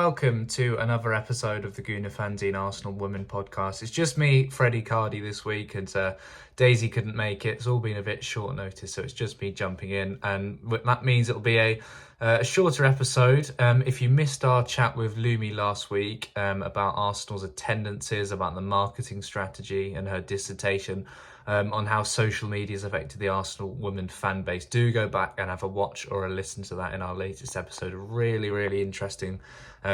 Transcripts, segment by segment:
Welcome to another episode of the Gunnar Fanzine Arsenal Women podcast. It's just me, Freddie Cardy, this week, and Daisy couldn't make it. It's all been a bit short notice, so it's just me jumping in, and that means it'll be a shorter episode. If you missed our chat with Lumi last week about Arsenal's attendances, about the marketing strategy, and her dissertation on how social media has affected the Arsenal women fan base, do go back and have a watch or a listen to that in our latest episode. A really interesting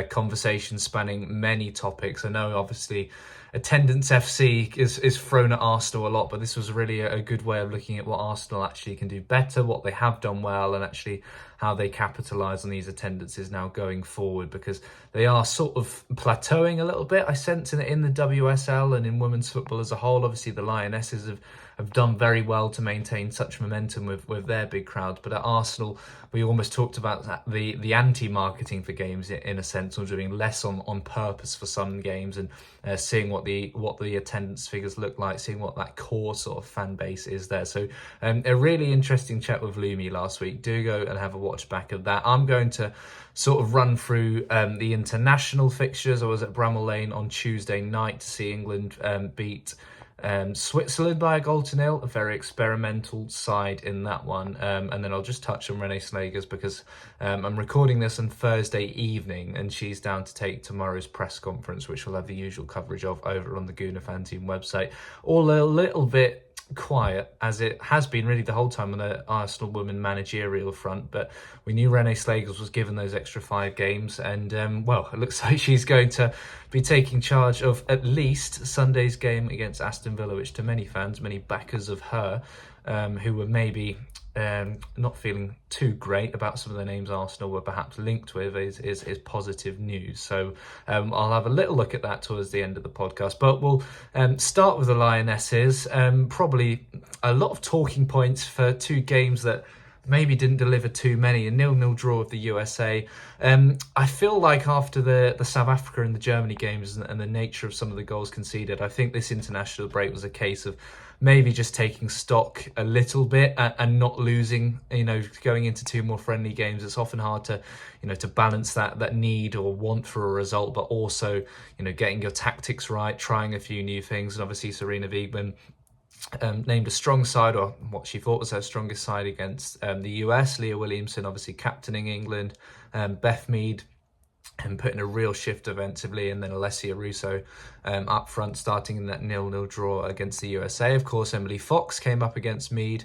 conversation spanning many topics. I know obviously attendance FC is thrown at Arsenal a lot, but this was really a good way of looking at what Arsenal actually can do better, what they have done well, and actually how they capitalise on these attendances now going forward, because they are sort of plateauing a little bit, I sense, in the WSL and in women's football as a whole. Obviously the Lionesses have done very well to maintain such momentum with their big crowds, but at Arsenal we almost talked about the anti-marketing for games in a sense, or doing less on purpose for some games, and seeing what the attendance figures look like, seeing what that core sort of fan base is there. So a really interesting chat with Lumi last week. Do go and have a watch back of that. I'm going to sort of run through the international fixtures. I was at Bramall Lane on Tuesday night to see England beat Switzerland by 1-0, a very experimental side in that one, and then I'll just touch on Renee Slegers because I'm recording this on Thursday evening and she's down to take tomorrow's press conference, which we'll have the usual coverage of over on the Gunnar Fanzine website. All a little bit quiet, as it has been really the whole time on the Arsenal women managerial front, but we knew Renee Slegers was given those extra 5 games, and well, it looks like she's going to be taking charge of at least Sunday's game against Aston Villa, which to many fans, many backers of her, who were maybe not feeling too great about some of the names Arsenal were perhaps linked with, is positive news. So I'll have a little look at that towards the end of the podcast, but we'll start with the Lionesses. Probably a lot of talking points for 2 games that maybe didn't deliver too many. A 0-0 draw with the USA. I feel like after the South Africa and the Germany games and the nature of some of the goals conceded, I think this international break was a case of maybe just taking stock a little bit and not losing, going into 2 more friendly games. It's often hard to, to balance that need or want for a result, but also, getting your tactics right, trying a few new things. And obviously Sarina Wiegman named a strong side, or what she thought was her strongest side, against the US. Leah Williamson obviously captaining England, Beth Mead and putting a real shift defensively, and then Alessia Russo up front starting in that 0-0 draw against the USA. Of course, Emily Fox came up against Mead.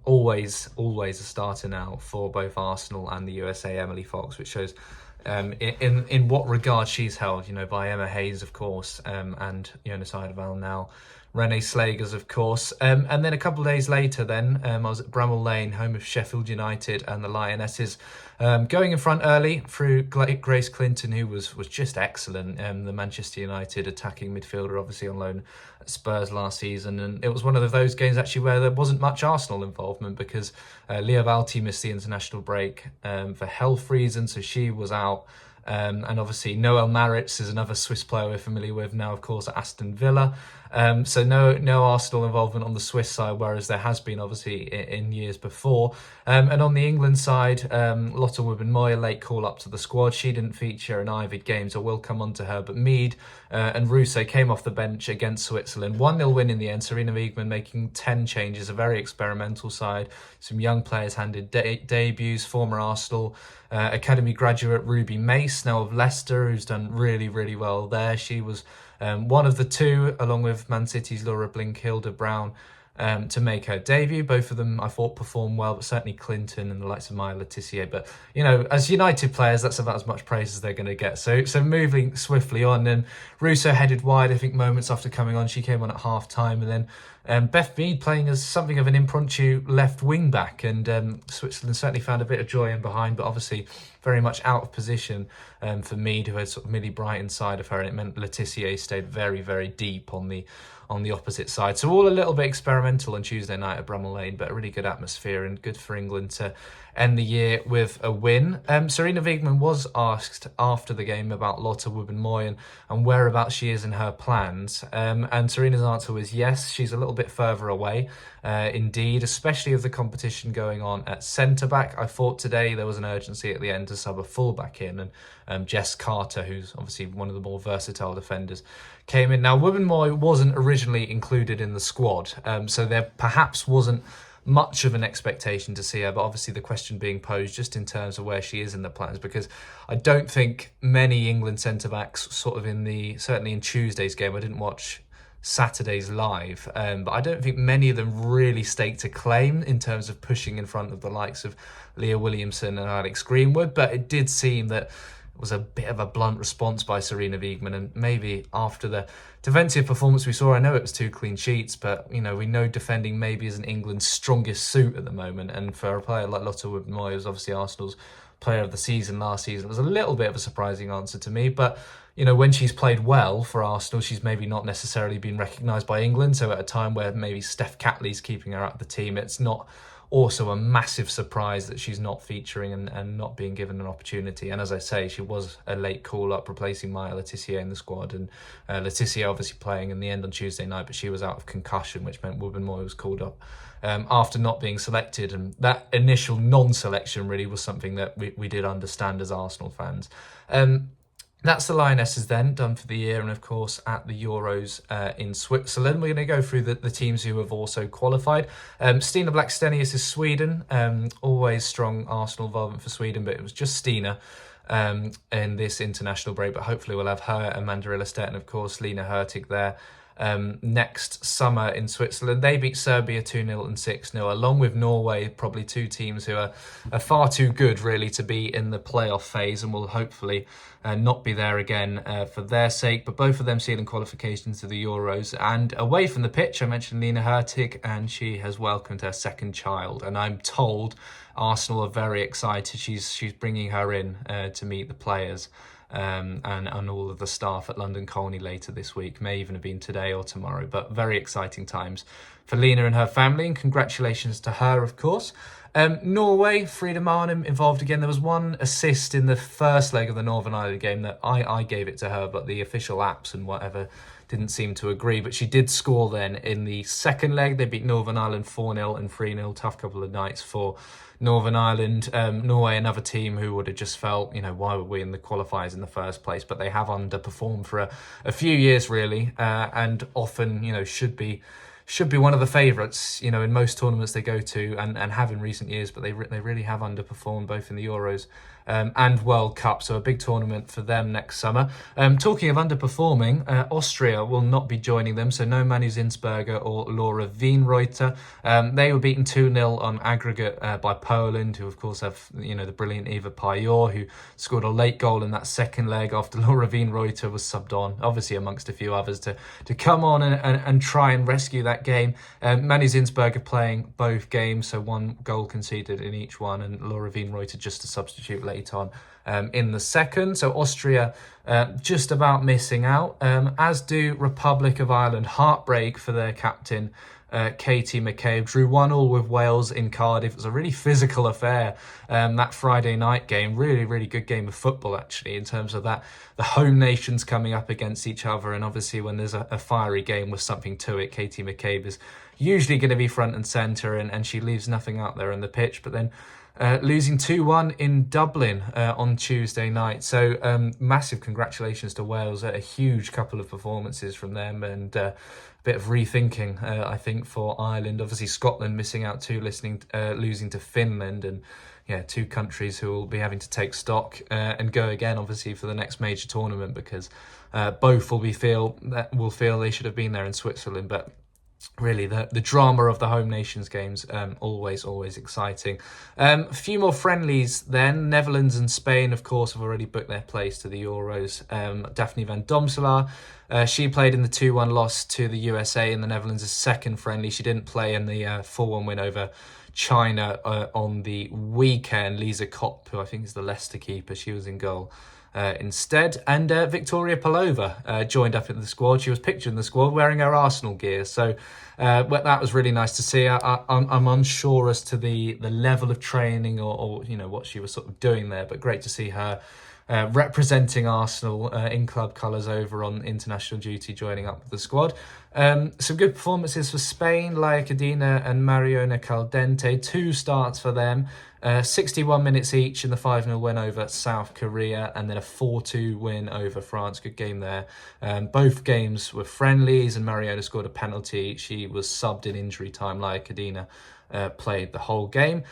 Always a starter now for both Arsenal and the USA, Emily Fox, which shows in what regard she's held, by Emma Hayes, of course, and Jonas Eidevall now. Renee Slegers, of course. And then a couple of days later then, I was at Bramall Lane, home of Sheffield United and the Lionesses, going in front early through Grace Clinton, who was just excellent. The Manchester United attacking midfielder, obviously on loan at Spurs last season. And it was one of those games actually where there wasn't much Arsenal involvement, because Leah Valti missed the international break for health reasons, so she was out. And obviously Noelle Maritz is another Swiss player we're familiar with now, of course, at Aston Villa. So no Arsenal involvement on the Swiss side, whereas there has been obviously in years before. And on the England side, Lotte Wubben-Moy, late call up to the squad. She didn't feature in either game, so we'll come on to her. But Mead and Russo came off the bench against Switzerland. 1-0 win in the end. Sarina Wiegman making 10 changes, a very experimental side. Some young players handed debuts, former Arsenal Academy graduate Ruby Mace, now of Leicester, who's done really well there. She was one of the 2, along with Man City's Laura Blink-Hilda Brown, to make her debut. Both of them, I thought, performed well, but certainly Clinton and the likes of Maya Letitia. But, as United players, that's about as much praise as they're going to get. So moving swiftly on, and Russo headed wide, I think, moments after coming on. She came on at half-time, and then Beth Mead playing as something of an impromptu left wing back, and Switzerland certainly found a bit of joy in behind, but obviously very much out of position for Mead, who had sort of Millie Brighton side of her, and it meant Letitia stayed very deep on the opposite side. So all a little bit experimental on Tuesday night at Bramall Lane, but a really good atmosphere and good for England to end the year with a win. Sarina Wiegman was asked after the game about Lotte Wubben-Moy and whereabouts she is in her plans. And Sarina's answer was yes, she's a little little bit further away, indeed, especially with the competition going on at centre-back. I thought today there was an urgency at the end to sub a full-back in, and Jess Carter, who's obviously one of the more versatile defenders, came in. Now, Wubben-Moy wasn't originally included in the squad, so there perhaps wasn't much of an expectation to see her, but obviously the question being posed just in terms of where she is in the plans, because I don't think many England centre-backs certainly in Tuesday's game, I didn't watch Saturday's live, but I don't think many of them really staked a claim in terms of pushing in front of the likes of Leah Williamson and Alex Greenwood, but it did seem that it was a bit of a blunt response by Sarina Wiegman, and maybe after the defensive performance we saw, I know it was 2 clean sheets, but we know defending maybe isn't England's strongest suit at the moment, and for a player like Lotte Wubben-Moy, who's obviously Arsenal's player of the season last season, it was a little bit of a surprising answer to me, but when she's played well for Arsenal, she's maybe not necessarily been recognised by England, so at a time where maybe Steph Catley's keeping her out of the team, it's not also a massive surprise that she's not featuring and not being given an opportunity. And as I say, she was a late call-up replacing Maya Letitia in the squad, and Letitia obviously playing in the end on Tuesday night, but she was out of concussion, which meant Wubben-Moy was called up after not being selected. And that initial non-selection really was something that we did understand as Arsenal fans. That's the Lionesses then, done for the year, and of course at the Euros in Switzerland. We're going to go through the teams who have also qualified. Stina Blackstenius is Sweden, always strong Arsenal involvement for Sweden, but it was just Stina in this international break, but hopefully we'll have her and Managerial and of course Lena Hurtig there next summer in Switzerland. They beat Serbia 2-0 and 6-0, along with Norway, probably two teams who are far too good really to be in the playoff phase, and will hopefully not be there again for their sake, but both of them sealing qualifications to the Euros. And away from the pitch, I mentioned Lena Hurtig, and she has welcomed her second child, and I'm told Arsenal are very excited. She's bringing her in to meet the players and all of the staff at London Colney later this week. May even have been today or tomorrow, but very exciting times for Lena and her family, and congratulations to her, of course. Norway, Frida Marnum involved again. There was one assist in the first leg of the Northern Ireland game that I gave it to her, but the official apps and whatever didn't seem to agree. But she did score then in the second leg. They beat Northern Ireland 4-0 and 3-0. Tough couple of nights for Northern Ireland. Norway, another team who would have just felt, why were we in the qualifiers in the first place? But they have underperformed for a few years really, and often, should be one of the favourites, in most tournaments they go to and have in recent years, but they really have underperformed both in the Euros and World Cup. So a big tournament for them next summer. Talking of underperforming, Austria will not be joining them, so no Manu Zinsberger or Laura Wienreuter. They were beaten 2-0 on aggregate by Poland, who of course have the brilliant Eva Pajor, who scored a late goal in that second leg after Laura Wienreuter was subbed on, obviously amongst a few others, to come on and try and rescue that game. Manu Zinsberger playing both games, so one goal conceded in each one, and Laura Wienreuter just a substitute late on in the second. So Austria just about missing out, as do Republic of Ireland. Heartbreak for their captain, Katie McCabe. Drew 1-1 with Wales in Cardiff. It was a really physical affair, that Friday night game. Really, really good game of football, actually, in terms of that. The home nations coming up against each other, and obviously when there's a fiery game with something to it, Katie McCabe is usually going to be front and centre, and she leaves nothing out there on the pitch. But then losing 2-1 in Dublin on Tuesday night. So massive congratulations to Wales. A huge couple of performances from them, and a bit of rethinking, I think, for Ireland. Obviously Scotland missing out too, losing to Finland, and two countries who will be having to take stock and go again, obviously, for the next major tournament, because both will feel they should have been there in Switzerland. But really, the drama of the home nations games, always exciting. A few more friendlies then. Netherlands and Spain, of course, have already booked their place to the Euros. Daphne van Domselaar, she played in the 2-1 loss to the USA in the Netherlands' second friendly. She didn't play in the 4-1 win over China on the weekend. Lisa Kopp, who I think is the Leicester keeper, she was in goal instead. And Victoria Pelova joined up in the squad. She was pictured in the squad wearing her Arsenal gear. So that was really nice to see. I'm unsure as to the level of training or what she was sort of doing there, but great to see her representing Arsenal in club colours over on international duty, joining up with the squad. Some good performances for Spain, Laia Cadena and Mariona Caldente, 2 starts for them. 61 minutes each in the 5-0 win over South Korea, and then a 4-2 win over France. Good game there. Both games were friendlies, and Mariona scored a penalty. She was subbed in injury time. Laia Cadena played the whole game.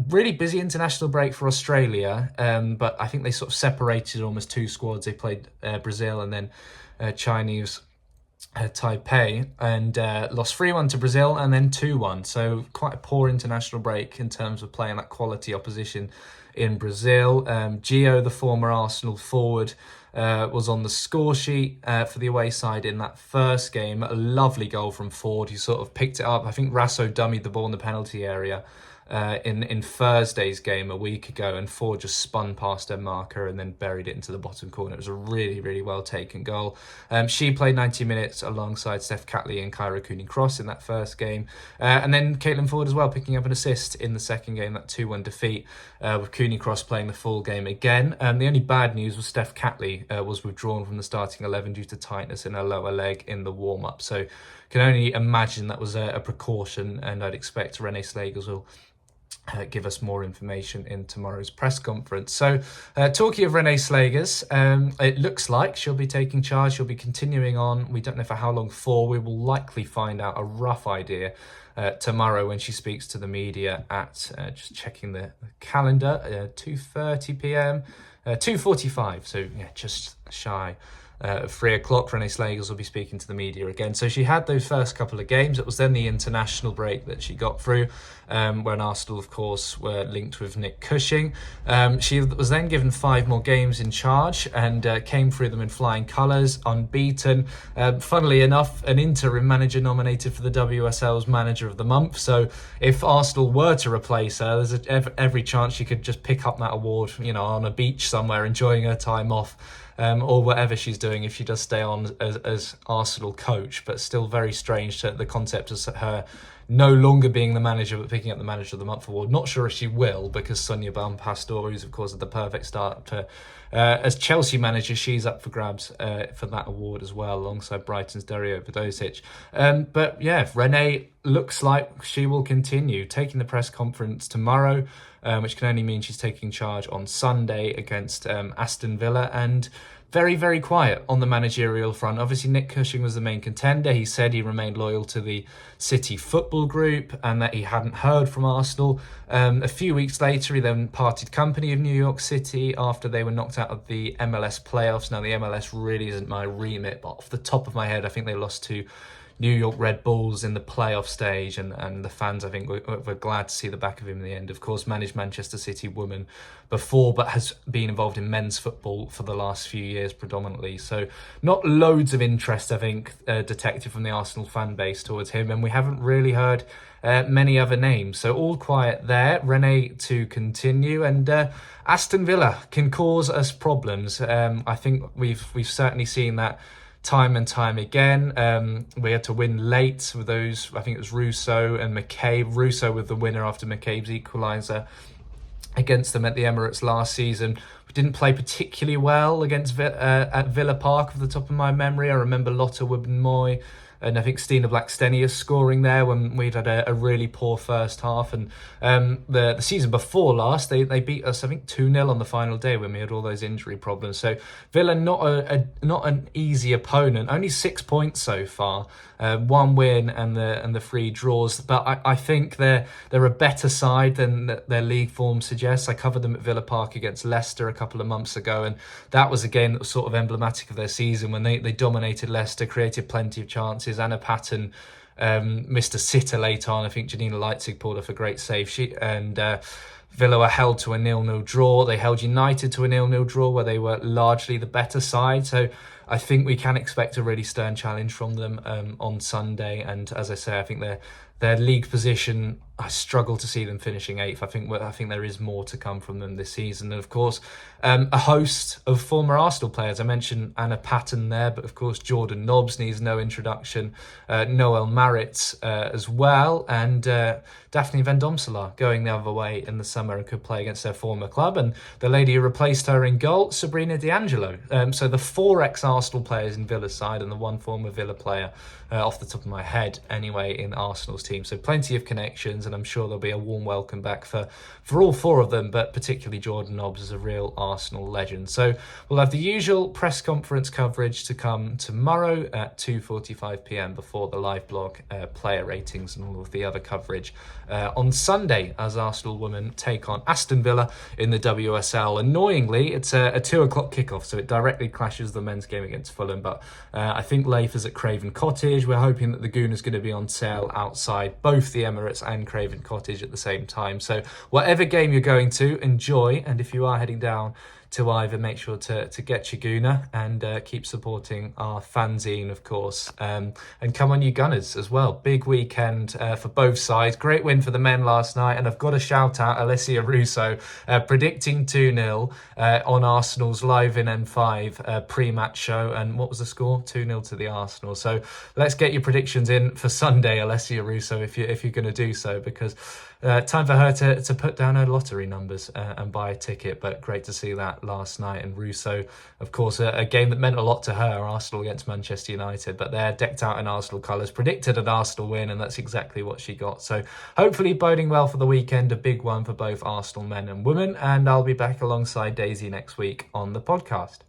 Really busy international break for Australia, but I think they sort of separated almost 2 squads. They played Brazil and then Chinese Taipei, and lost 3-1 to Brazil and then 2-1. So quite a poor international break in terms of playing that quality opposition in Brazil. Gio, the former Arsenal forward, was on the score sheet for the away side in that first game. A lovely goal from Ford, who sort of picked it up. I think Rasso dummied the ball in the penalty area in Thursday's game a week ago, and Ford just spun past her marker and then buried it into the bottom corner. It was a really, really well taken goal. She played 90 minutes alongside Steph Catley and Kyra Cooney-Cross in that first game. And then Caitlin Ford as well, picking up an assist in the second game, that 2-1 defeat, with Cooney-Cross playing the full game again. The only bad news was Steph Catley was withdrawn from the starting 11 due to tightness in her lower leg in the warm-up. So can only imagine that was a precaution, and I'd expect Renee Slegers will give us more information in tomorrow's press conference. So talking of Renee Slegers, it looks like she'll be taking charge. She'll be continuing on. We don't know for how long for. We will likely find out a rough idea tomorrow when she speaks to the media at, just checking the calendar, 2:30 p.m, 2:45, so yeah, just shy at 3 o'clock. Renee Slegers will be speaking to the media again. So she had those first couple of games. It was then the international break that she got through, when Arsenal, of course, were linked with Nick Cushing. She was then given 5 more games in charge and came through them in flying colours, unbeaten. Funnily enough, an interim manager nominated for the WSL's Manager of the Month. So if Arsenal were to replace her, there's every chance she could just pick up that award, on a beach somewhere, enjoying her time off. Or whatever she's doing if she does stay on as Arsenal coach. But still very strange the concept of her no longer being the manager but picking up the Manager of the Month award. Not sure if she will, because Sonia Baum-Pastor, who's of course had the perfect start to as Chelsea manager, she's up for grabs for that award as well, alongside Brighton's Dario Podosic. But yeah, Renee looks like she will continue taking the press conference tomorrow, which can only mean she's taking charge on Sunday against Aston Villa, and very, very quiet on the managerial front. Obviously, Nick Cushing was the main contender. He said he remained loyal to the City Football Group and that he hadn't heard from Arsenal. A few weeks later, he then parted company of New York City after they were knocked out of the MLS playoffs. Now, the MLS really isn't my remit, but off the top of my head, I think they lost to New York Red Bulls in the playoff stage, and the fans, I think, were glad to see the back of him in the end. Of course, managed Manchester City women before, but has been involved in men's football for the last few years predominantly. So not loads of interest, I think, detected from the Arsenal fan base towards him, and we haven't really heard many other names. So all quiet there. Renee to continue, and Aston Villa can cause us problems. I think we've certainly seen that time and time again. We had to win late with those, I think it was Russo and McCabe. Russo with the winner after McCabe's equaliser against them at the Emirates last season. We didn't play particularly well against at Villa Park off the top of my memory. I remember Lotta Wooden-Moy and I think Stina Blackstenius scoring there when we'd had a really poor first half. And the season before last, they beat us, I think, 2-0 on the final day when we had all those injury problems. So Villa, not an easy opponent. Only 6 points so far. 1 win and the 3 draws. But I think they're a better side than their league form suggests. I covered them at Villa Park against Leicester a couple of months ago, and that was a game that was sort of emblematic of their season when they dominated Leicester, created plenty of chances. Anna Patton missed a sitter late on. I think Janina Leitzig pulled off a great save. Villa were held to a 0-0 draw. They held United to a 0-0 draw, where they were largely the better side. So I think we can expect a really stern challenge from them on Sunday. And as I say, I think their league position, I struggle to see them finishing 8th. I think there is more to come from them this season. And of course, a host of former Arsenal players. I mentioned Anna Patton there, but of course Jordan Nobbs needs no introduction. Noel Maritz as well, and Daphne Van Domselaar going the other way in the summer. summer and could play against their former club. And the lady who replaced her in goal, Sabrina D'Angelo. So the 4 ex-Arsenal players in Villa's side and the 1 former Villa player, off the top of my head anyway, in Arsenal's team. So plenty of connections, and I'm sure there'll be a warm welcome back for all 4 of them, but particularly Jordan Nobbs is a real Arsenal legend. So we'll have the usual press conference coverage to come tomorrow at 2:45 p.m. before the live blog, player ratings and all of the other coverage on Sunday as Arsenal women take on Aston Villa in the WSL. Annoyingly, it's a 2 o'clock kickoff, so it directly clashes the men's game against Fulham, but I think Leif is at Craven Cottage. We're hoping that the Gunners going to be on sale outside both the Emirates and Craven Cottage at the same time. So whatever game you're going to, enjoy, and if you are heading down to either, make sure to get your Gooner and keep supporting our fanzine, of course. And come on, you Gunners, as well. Big weekend for both sides. Great win for the men last night. And I've got to shout out Alessia Russo predicting 2-0 on Arsenal's Live in N5 pre-match show. And what was the score? 2-0 to the Arsenal. So let's get your predictions in for Sunday, Alessia Russo, if you're going to do so, because time for her to put down her lottery numbers and buy a ticket. But great to see that last night. And Russo, of course, a game that meant a lot to her, Arsenal against Manchester United, but they're decked out in Arsenal colours, predicted an Arsenal win, and that's exactly what she got. So hopefully boding well for the weekend, a big one for both Arsenal men and women, and I'll be back alongside Daisy next week on the podcast.